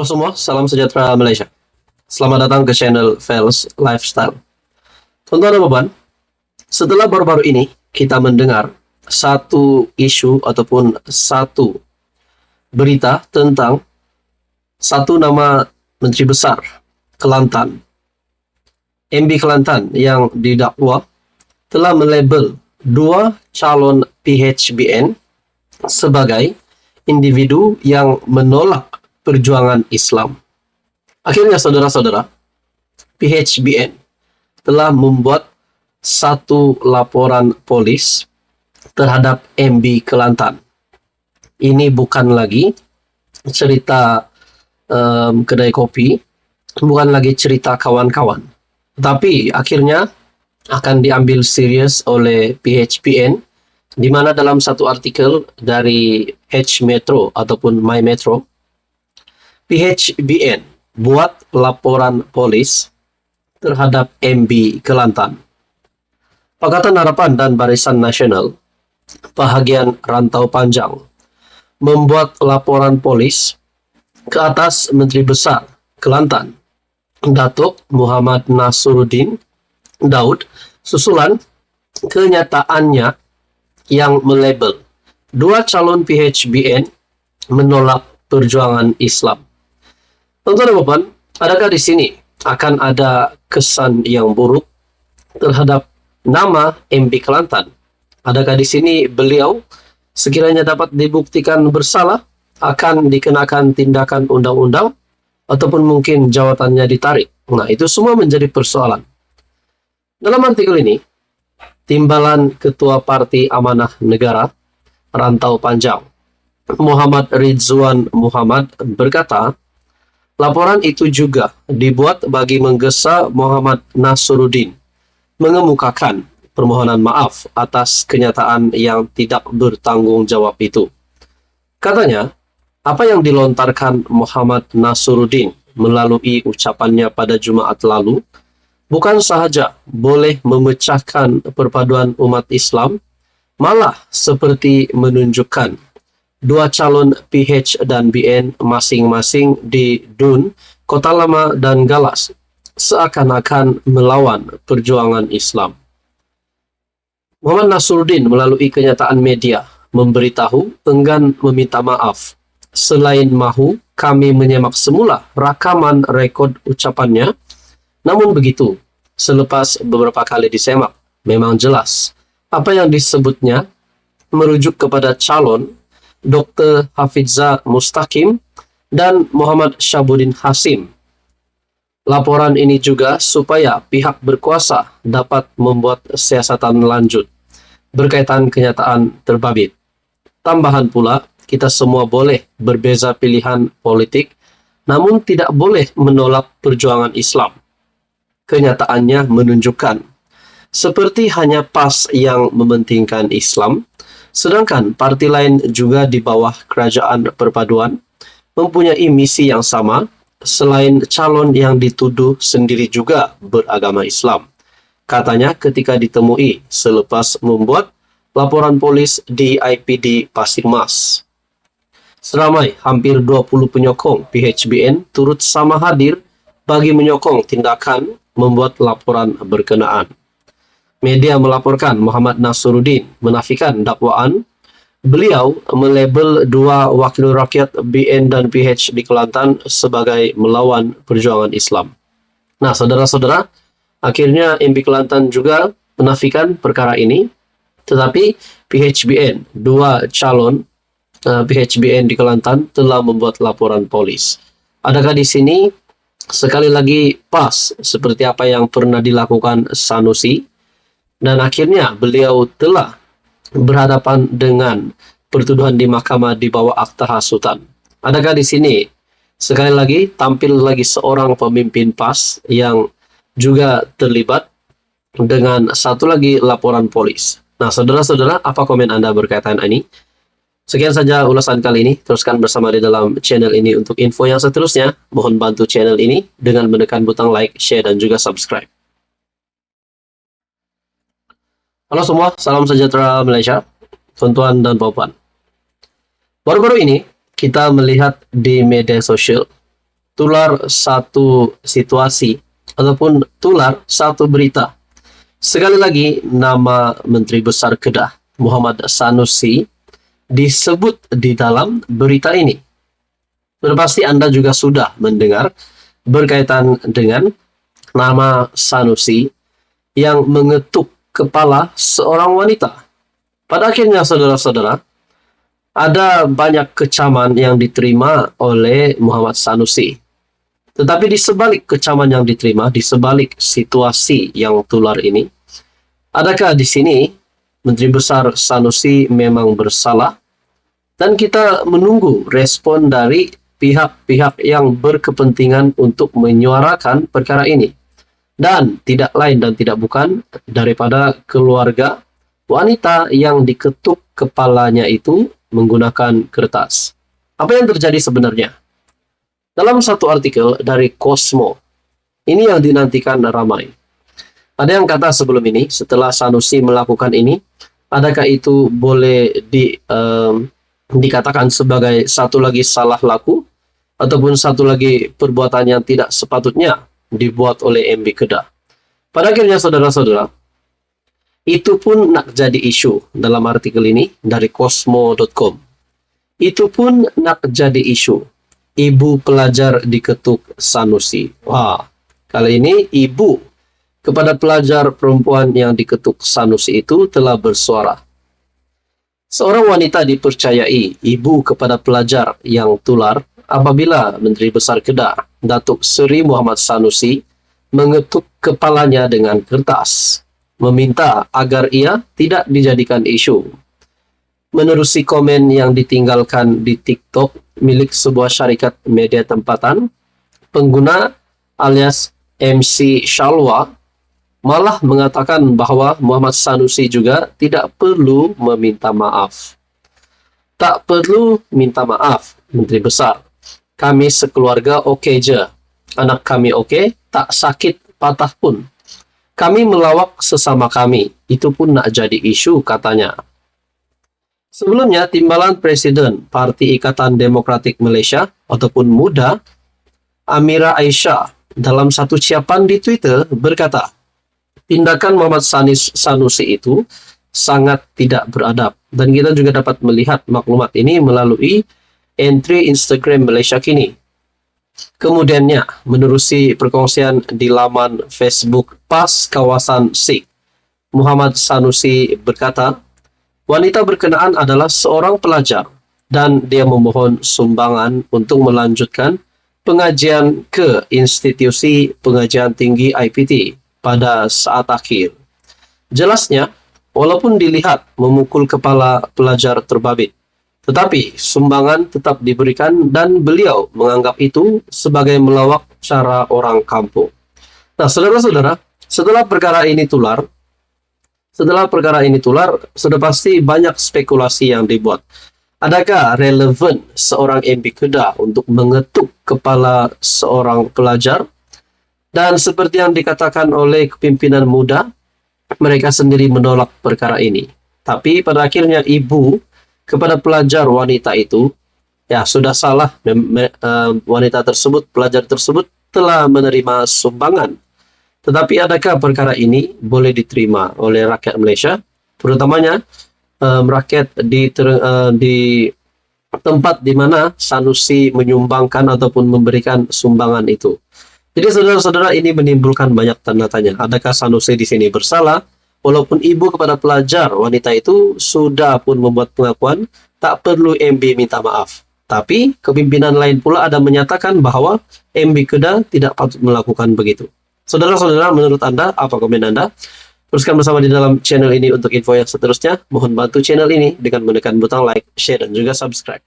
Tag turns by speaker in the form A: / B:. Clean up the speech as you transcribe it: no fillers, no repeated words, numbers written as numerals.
A: Halo semua, salam sejahtera Malaysia. Selamat datang ke channel Fels Lifestyle. Tuan-tuan dan puan, setelah baru-baru ini kita mendengar satu isu ataupun satu berita tentang satu nama Menteri Besar Kelantan, MB Kelantan, yang didakwa telah melabel dua calon PHBN sebagai individu yang menolak perjuangan Islam. Akhirnya saudara-saudara, PHBN telah membuat satu laporan polis terhadap MB Kelantan. Ini bukan lagi cerita kedai kopi, bukan lagi cerita kawan-kawan, tapi akhirnya akan diambil serius oleh PHBN, di mana dalam satu artikel dari H Metro ataupun My Metro, PHBN buat laporan polis terhadap MB Kelantan. Pakatan Harapan dan Barisan Nasional Bahagian Rantau Panjang membuat laporan polis ke atas Menteri Besar Kelantan, Datuk Muhammad Nasruddin Daud, susulan kenyataannya yang melabel dua calon PHBN menolak perjuangan Islam. Tuan-tuan dan puan, adakah di sini akan ada kesan yang buruk terhadap nama MB Kelantan? Adakah di sini beliau sekiranya dapat dibuktikan bersalah akan dikenakan tindakan undang-undang ataupun mungkin jawatannya ditarik? Nah, itu semua menjadi persoalan. Dalam artikel ini, Timbalan Ketua Parti Amanah Negara Rantau Panjang, Muhammad Ridzuan Muhammad, berkata, laporan itu juga dibuat bagi menggesa Muhammad Nasruddin mengemukakan permohonan maaf atas kenyataan yang tidak bertanggung jawab itu. Katanya, apa yang dilontarkan Muhammad Nasruddin melalui ucapannya pada Jumaat lalu bukan sahaja boleh memecahkan perpaduan umat Islam, malah seperti menunjukkan dua calon PH dan BN masing-masing di Dun, Kota Lama dan Galas seakan-akan melawan perjuangan Islam. Muhammad Nasruddin melalui kenyataan media memberitahu enggan meminta maaf. Selain mahu kami menyemak semula rakaman rekod ucapannya, namun begitu, selepas beberapa kali disemak, memang jelas apa yang disebutnya merujuk kepada calon Dr. Hafizah Mustaqim dan Muhammad Syabuddin Hasim. Laporan ini juga supaya pihak berkuasa dapat membuat siasatan lanjut berkaitan kenyataan terbabit. Tambahan pula, kita semua boleh berbeza pilihan politik, namun tidak boleh menolak perjuangan Islam. Kenyataannya menunjukkan seperti hanya PAS yang mementingkan Islam, sedangkan parti lain juga di bawah kerajaan perpaduan mempunyai misi yang sama, selain calon yang dituduh sendiri juga beragama Islam. Katanya ketika ditemui selepas membuat laporan polis di IPD Pasir Mas. Seramai hampir 20 penyokong PHBN turut sama hadir bagi menyokong tindakan membuat laporan berkenaan. Media melaporkan Muhammad Nasruddin menafikan dakwaan beliau melabel dua wakil rakyat BN dan PH di Kelantan sebagai melawan perjuangan Islam. Nah, saudara-saudara, akhirnya MB Kelantan juga menafikan perkara ini, tetapi PHBN, dua calon PHBN di Kelantan telah membuat laporan polis. Adakah di sini sekali lagi pas seperti apa yang pernah dilakukan Sanusi? Dan akhirnya beliau telah berhadapan dengan pertuduhan di mahkamah di bawah akta hasutan. Adakah di sini sekali lagi tampil lagi seorang pemimpin PAS yang juga terlibat dengan satu lagi laporan polis? Nah, saudara-saudara, apa komen Anda berkaitan ini? Sekian saja ulasan kali ini. Teruskan bersama di dalam channel ini untuk info yang seterusnya. Mohon bantu channel ini dengan menekan butang like, share, dan juga subscribe. Halo semua, salam sejahtera Malaysia, tuan-tuan dan puan. Baru-baru ini kita melihat di media sosial tular satu situasi ataupun tular satu berita. Sekali lagi, nama Menteri Besar Kedah Muhammad Sanusi disebut di dalam berita ini. Sudah pasti Anda juga sudah mendengar berkaitan dengan nama Sanusi yang mengetuk kepala seorang wanita. Pada akhirnya, saudara-saudara, ada banyak kecaman yang diterima oleh Muhammad Sanusi. Tetapi di sebalik kecaman yang diterima, di sebalik situasi yang tular ini, adakah di sini Menteri Besar Sanusi memang bersalah? Dan kita menunggu respon dari pihak-pihak yang berkepentingan untuk menyuarakan perkara ini. Dan tidak lain dan tidak bukan daripada keluarga wanita yang diketuk kepalanya itu menggunakan kertas. Apa yang terjadi sebenarnya? Dalam satu artikel dari Cosmo, ini yang dinantikan ramai. Ada yang kata sebelum ini, setelah Sanusi melakukan ini, adakah itu boleh dikatakan sebagai satu lagi salah laku, ataupun satu lagi perbuatan yang tidak sepatutnya dibuat oleh MB Kedah? Pada akhirnya, saudara-saudara, itu pun nak jadi isu dalam artikel ini dari Cosmo.com. Itu pun nak jadi isu. Ibu pelajar diketuk Sanusi. Wah, kali ini ibu kepada pelajar perempuan yang diketuk Sanusi itu telah bersuara. Seorang wanita dipercayai ibu kepada pelajar yang tular apabila Menteri Besar Kedah, Datuk Seri Muhammad Sanusi, mengetuk kepalanya dengan kertas, meminta agar ia tidak dijadikan isu. Menerusi komen yang ditinggalkan di TikTok milik sebuah syarikat media tempatan, pengguna alias MC Shalwa malah mengatakan bahwa Muhammad Sanusi juga tidak perlu meminta maaf. Tak perlu minta maaf, Menteri Besar. Kami sekeluarga oke je. Anak kami oke, tak sakit patah pun. Kami melawak sesama kami, itu pun nak jadi isu, katanya. Sebelumnya, Timbalan Presiden Parti Ikatan Demokratik Malaysia ataupun MUDA, Amira Aisyah, dalam satu ucapan di Twitter berkata, tindakan Muhammad Sanusi itu sangat tidak beradab. Dan kita juga dapat melihat maklumat ini melalui entry Instagram Malaysia Kini. Kemudiannya, menerusi perkongsian di laman Facebook PAS Kawasan SIK, Muhammad Sanusi berkata, wanita berkenaan adalah seorang pelajar dan dia memohon sumbangan untuk melanjutkan pengajian ke institusi pengajian tinggi IPT pada saat akhir. Jelasnya, walaupun dilihat memukul kepala pelajar terbabit, tetapi sumbangan tetap diberikan dan beliau menganggap itu sebagai melawak cara orang kampung. Nah, saudara-saudara, setelah perkara ini tular, sudah pasti banyak spekulasi yang dibuat. Adakah relevan seorang MB Kedah untuk mengetuk kepala seorang pelajar? Dan seperti yang dikatakan oleh pimpinan MUDA, mereka sendiri menolak perkara ini. Tapi pada akhirnya ibu kepada pelajar wanita itu, ya sudah salah, wanita tersebut, pelajar tersebut telah menerima sumbangan. Tetapi adakah perkara ini boleh diterima oleh rakyat Malaysia, terutamanya rakyat di tempat di mana Sanusi menyumbangkan ataupun memberikan sumbangan itu? Jadi saudara-saudara, ini menimbulkan banyak tanda tanya. Adakah Sanusi di sini bersalah? Walaupun ibu kepada pelajar wanita itu sudah pun membuat pengakuan, tak perlu MB minta maaf. Tapi kepimpinan lain pula ada menyatakan bahwa MB Kedah tidak patut melakukan begitu. Saudara-saudara, menurut Anda, apa komen Anda? Teruskan bersama di dalam channel ini untuk info yang seterusnya. Mohon bantu channel ini dengan menekan butang like, share, dan juga subscribe.